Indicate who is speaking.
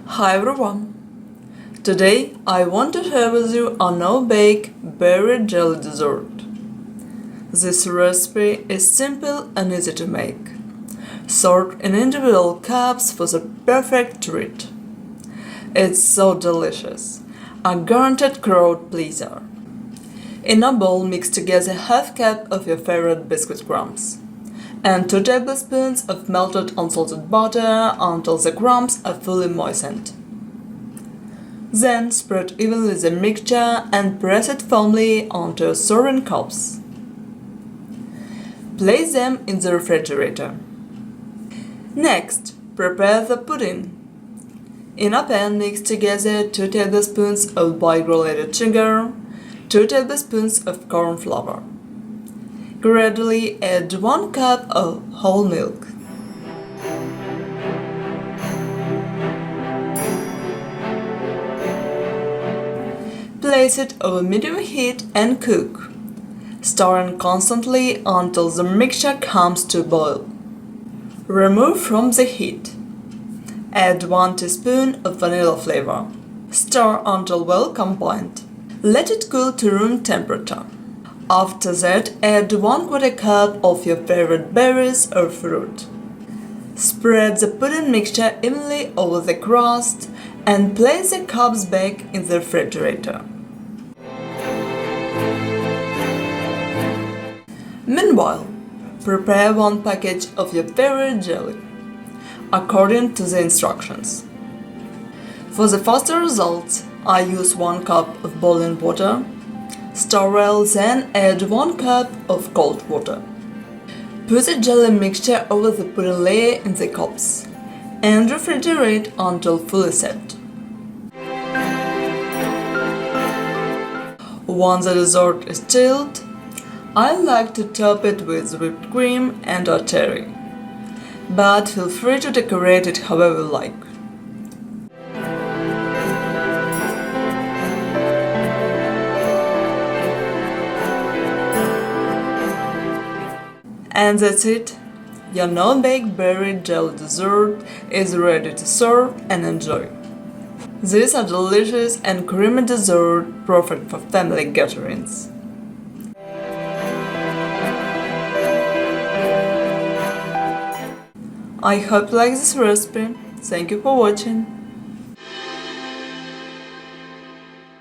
Speaker 1: Hi everyone! Today I want to share with you a no-bake berry jelly dessert. This recipe is simple and easy to make. Sort in individual cups for the perfect treat. It's so delicious, a guaranteed crowd pleaser. In a bowl, mix together half cup of your favorite biscuit crumbs and 2 tablespoons of melted unsalted butter until the crumbs are fully moistened. Then spread evenly the mixture and press it firmly onto serving cups. Place them in the refrigerator. Next, prepare the pudding. In a pan, mix together 2 tablespoons of granulated sugar, 2 tablespoons of corn flour. Gradually add 1 cup of whole milk. Place it over medium heat and cook, stirring constantly until the mixture comes to a boil. Remove from the heat. Add 1 teaspoon of vanilla flavor. Stir until well combined. Let it cool to room temperature. After that, add 1/4 cup of your favorite berries or fruit. Spread the pudding mixture evenly over the crust and place the cups back in the refrigerator. Meanwhile, prepare 1 package of your favorite jelly, according to the instructions. For the faster results, I use 1 cup of boiling water. Stir well, then add 1 cup of cold water. Put the jelly mixture over the pudding layer in the cups and refrigerate until fully set. Once the dessert is chilled, I like to top it with whipped cream and or cherry, but feel free to decorate it however you like. And that's it! Your no-bake berry jelly dessert is ready to serve and enjoy. These are delicious and creamy dessert perfect for family gatherings. I hope you like this recipe. Thank you for watching.